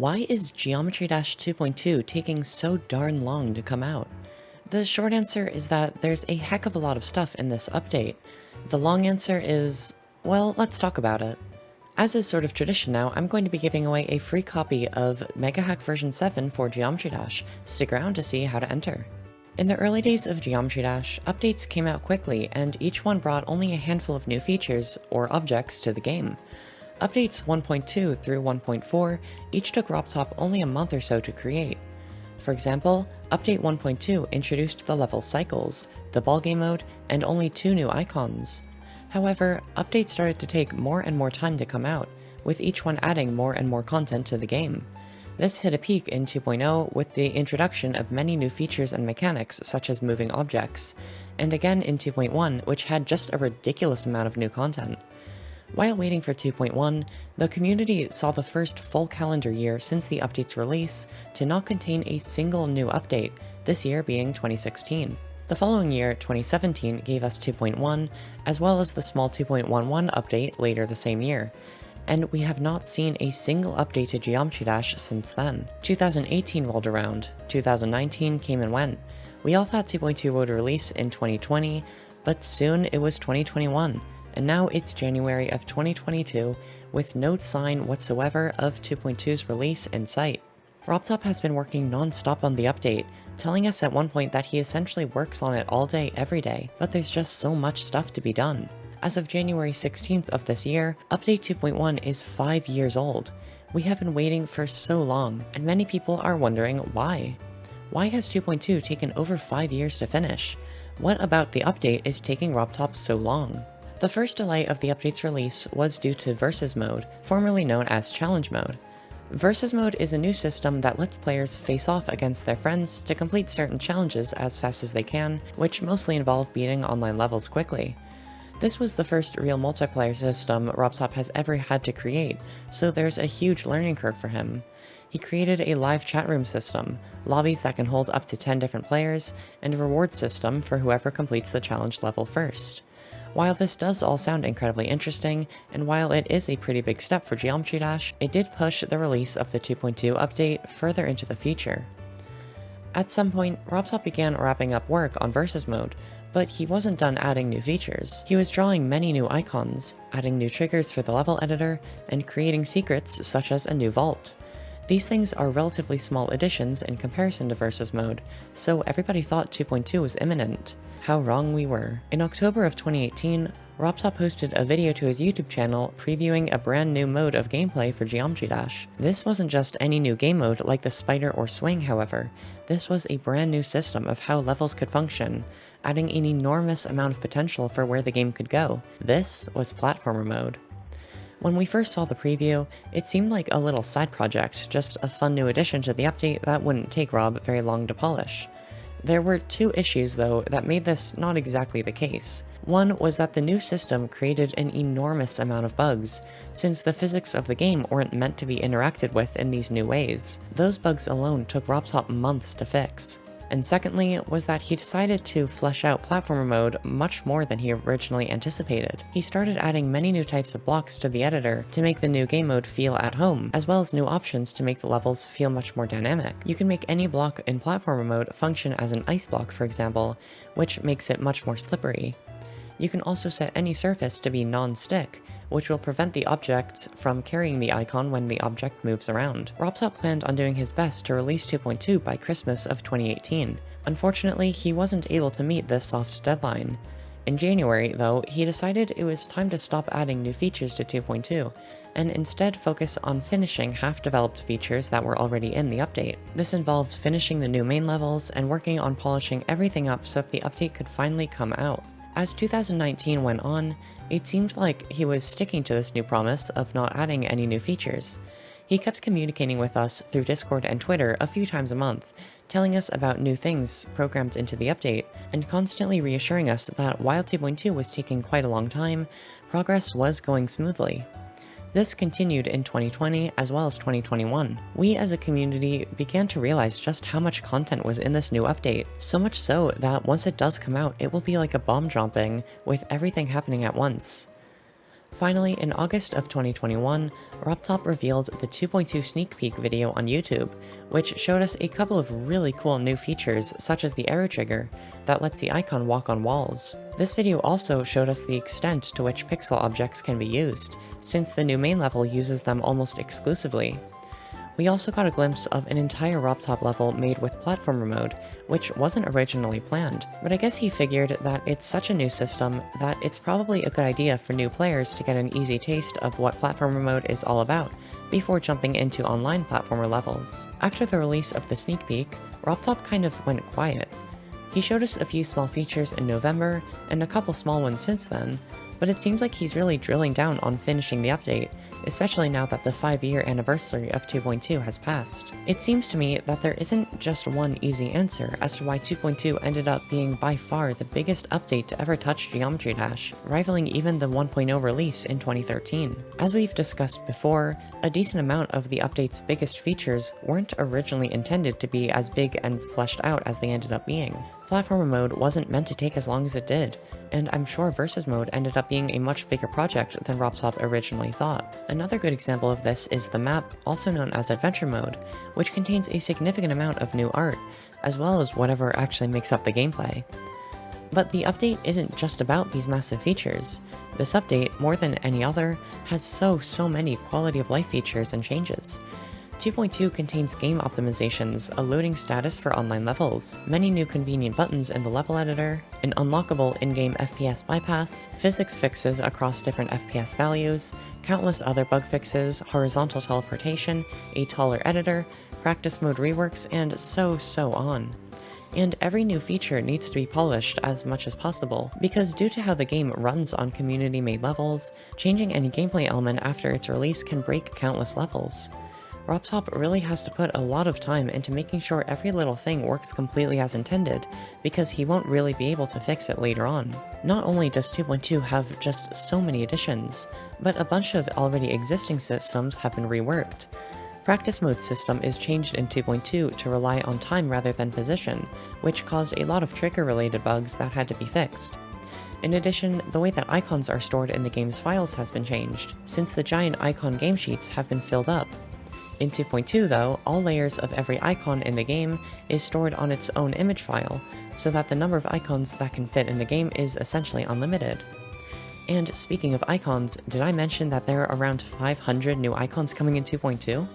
Why is Geometry Dash 2.2 taking so darn long to come out? The short answer is that there's a heck of a lot of stuff in this update. The long answer is, well, let's talk about it. As is sort of tradition now, I'm going to be giving away a free copy of Mega Hack version 7 for Geometry Dash. Stick around to see how to enter. In the early days of Geometry Dash, updates came out quickly, and each one brought only a handful of new features or objects to the game. Updates 1.2 through 1.4 each took RobTop only a month or so to create. For example, Update 1.2 introduced the level cycles, the ballgame mode, and only 2 new icons. However, updates started to take more and more time to come out, with each one adding more and more content to the game. This hit a peak in 2.0 with the introduction of many new features and mechanics such as moving objects, and again in 2.1, which had just a ridiculous amount of new content. While waiting for 2.1, the community saw the first full calendar year since the update's release to not contain a single new update, this year being 2016. The following year, 2017, gave us 2.1, as well as the small 2.11 update later the same year, and we have not seen a single update to Geometry Dash since then. 2018 rolled around, 2019 came and went. We all thought 2.2 would release in 2020, but soon it was 2021. And now it's January of 2022, with no sign whatsoever of 2.2's release in sight. RobTop has been working non-stop on the update, telling us at one point that he essentially works on it all day every day, but there's just so much stuff to be done. As of January 16th of this year, Update 2.1 is 5 years old. We have been waiting for so long, and many people are wondering why. Why has 2.2 taken over 5 years to finish? What about the update is taking RobTop so long? The first delay of the update's release was due to Versus Mode, formerly known as Challenge Mode. Versus Mode is a new system that lets players face off against their friends to complete certain challenges as fast as they can, which mostly involve beating online levels quickly. This was the first real multiplayer system RobTop has ever had to create, so there's a huge learning curve for him. He created a live chat room system, lobbies that can hold up to 10 different players, and a reward system for whoever completes the challenge level first. While this does all sound incredibly interesting, and while it is a pretty big step for Geometry Dash, it did push the release of the 2.2 update further into the future. At some point, RobTop began wrapping up work on Versus Mode, but he wasn't done adding new features. He was drawing many new icons, adding new triggers for the level editor, and creating secrets such as a new vault. These things are relatively small additions in comparison to Versus Mode, so everybody thought 2.2 was imminent. How wrong we were. In October of 2018, RobTop posted a video to his YouTube channel previewing a brand new mode of gameplay for Geometry Dash. This wasn't just any new game mode like the spider or swing, however. This was a brand new system of how levels could function, adding an enormous amount of potential for where the game could go. This was platformer mode. When we first saw the preview, it seemed like a little side project, just a fun new addition to the update that wouldn't take Rob very long to polish. There were 2 issues, though, that made this not exactly the case. One was that the new system created an enormous amount of bugs, since the physics of the game weren't meant to be interacted with in these new ways. Those bugs alone took RobTop months to fix. And secondly, was that he decided to flesh out platformer mode much more than he originally anticipated. He started adding many new types of blocks to the editor to make the new game mode feel at home, as well as new options to make the levels feel much more dynamic. You can make any block in platformer mode function as an ice block, for example, which makes it much more slippery. You can also set any surface to be non-stick, which will prevent the object from carrying the icon when the object moves around. RobTop planned on doing his best to release 2.2 by Christmas of 2018. Unfortunately, he wasn't able to meet this soft deadline. In January, though, he decided it was time to stop adding new features to 2.2, and instead focus on finishing half-developed features that were already in the update. This involved finishing the new main levels and working on polishing everything up so that the update could finally come out. As 2019 went on, it seemed like he was sticking to this new promise of not adding any new features. He kept communicating with us through Discord and Twitter a few times a month, telling us about new things programmed into the update, and constantly reassuring us that while 2.2 was taking quite a long time, progress was going smoothly. This continued in 2020 as well as 2021. We as a community began to realize just how much content was in this new update, so much so that once it does come out, it will be like a bomb dropping with everything happening at once. Finally, in August of 2021, RobTop revealed the 2.2 sneak peek video on YouTube, which showed us a couple of really cool new features such as the arrow trigger that lets the icon walk on walls. This video also showed us the extent to which pixel objects can be used, since the new main level uses them almost exclusively. We also got a glimpse of an entire RobTop level made with platformer mode, which wasn't originally planned, but I guess he figured that it's such a new system that it's probably a good idea for new players to get an easy taste of what platformer mode is all about, before jumping into online platformer levels. After the release of the sneak peek, RobTop kind of went quiet. He showed us a few small features in November, and a couple small ones since then, but it seems like he's really drilling down on finishing the update, especially now that the 5-year anniversary of 2.2 has passed. It seems to me that there isn't just one easy answer as to why 2.2 ended up being by far the biggest update to ever touch Geometry Dash, rivaling even the 1.0 release in 2013. As we've discussed before, a decent amount of the update's biggest features weren't originally intended to be as big and fleshed out as they ended up being. Platformer mode wasn't meant to take as long as it did, and I'm sure Versus mode ended up being a much bigger project than RobTop originally thought. Another good example of this is the map, also known as Adventure mode, which contains a significant amount of new art, as well as whatever actually makes up the gameplay. But the update isn't just about these massive features. This update, more than any other, has so many quality of life features and changes. 2.2 contains game optimizations, a loading status for online levels, many new convenient buttons in the level editor, an unlockable in-game FPS bypass, physics fixes across different FPS values, countless other bug fixes, horizontal teleportation, a taller editor, practice mode reworks, and so on. And every new feature needs to be polished as much as possible, because due to how the game runs on community-made levels, changing any gameplay element after its release can break countless levels. RobTop really has to put a lot of time into making sure every little thing works completely as intended, because he won't really be able to fix it later on. Not only does 2.2 have just so many additions, but a bunch of already existing systems have been reworked. Practice mode system is changed in 2.2 to rely on time rather than position, which caused a lot of trigger-related bugs that had to be fixed. In addition, the way that icons are stored in the game's files has been changed, since the giant icon game sheets have been filled up. In 2.2 though, all layers of every icon in the game is stored on its own image file, so that the number of icons that can fit in the game is essentially unlimited. And speaking of icons, did I mention that there are around 500 new icons coming in 2.2?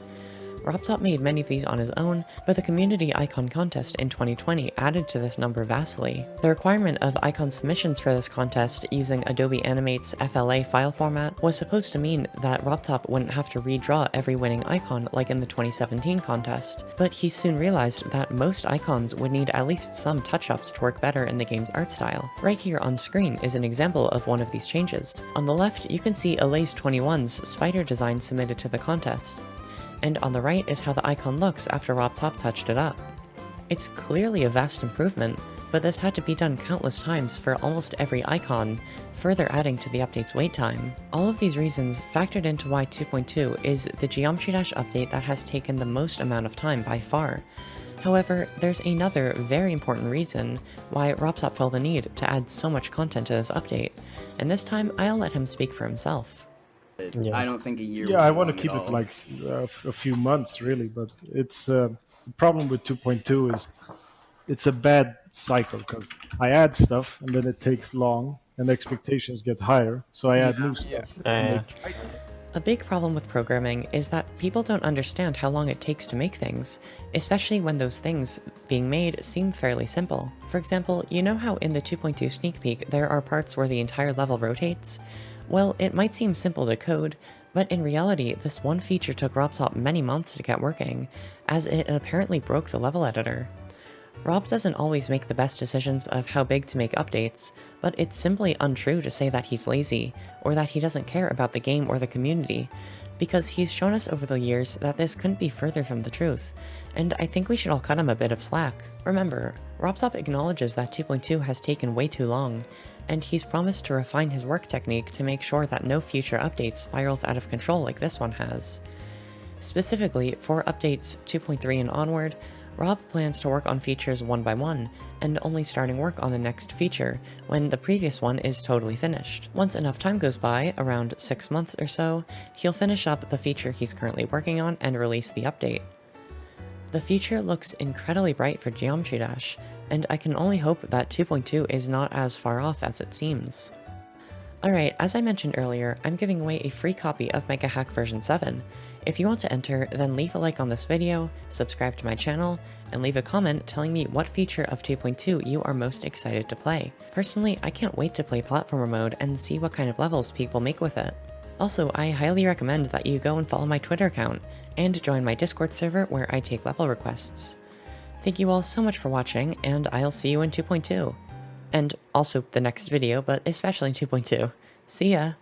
RobTop made many of these on his own, but the Community Icon Contest in 2020 added to this number vastly. The requirement of icon submissions for this contest using Adobe Animate's FLA file format was supposed to mean that RobTop wouldn't have to redraw every winning icon like in the 2017 contest, but he soon realized that most icons would need at least some touch-ups to work better in the game's art style. Right here on screen is an example of one of these changes. On the left, you can see Alaze21's spider design submitted to the contest, and on the right is how the icon looks after RobTop touched it up. It's clearly a vast improvement, but this had to be done countless times for almost every icon, further adding to the update's wait time. All of these reasons factored into why 2.2 is the Geometry Dash update that has taken the most amount of time by far. However, there's another very important reason why RobTop felt the need to add so much content to this update, and this time I'll let him speak for himself. Yeah. I don't think a year. Yeah, I want to keep it like a few months, really. But it's the problem with 2.2 is it's a bad cycle because I add stuff and then it takes long and expectations get higher, so I add new stuff. A big problem with programming is that people don't understand how long it takes to make things, especially when those things being made seem fairly simple. For example, you know how in the 2.2 sneak peek there are parts where the entire level rotates? Well, it might seem simple to code, but in reality, this one feature took RobTop many months to get working, as it apparently broke the level editor. Rob doesn't always make the best decisions of how big to make updates, but it's simply untrue to say that he's lazy, or that he doesn't care about the game or the community, because he's shown us over the years that this couldn't be further from the truth, and I think we should all cut him a bit of slack. Remember, RobTop acknowledges that 2.2 has taken way too long, and he's promised to refine his work technique to make sure that no future updates spirals out of control like this one has. Specifically, for updates 2.3 and onward, Rob plans to work on features one by one, and only starting work on the next feature when the previous one is totally finished. Once enough time goes by, around 6 months or so, he'll finish up the feature he's currently working on and release the update. The future looks incredibly bright for Geometry Dash, and I can only hope that 2.2 is not as far off as it seems. Alright, as I mentioned earlier, I'm giving away a free copy of Mega Hack version 7. If you want to enter, then leave a like on this video, subscribe to my channel, and leave a comment telling me what feature of 2.2 you are most excited to play. Personally, I can't wait to play platformer mode and see what kind of levels people make with it. Also, I highly recommend that you go and follow my Twitter account, and join my Discord server where I take level requests. Thank you all so much for watching, and I'll see you in 2.2. And also the next video, but especially in 2.2. See ya!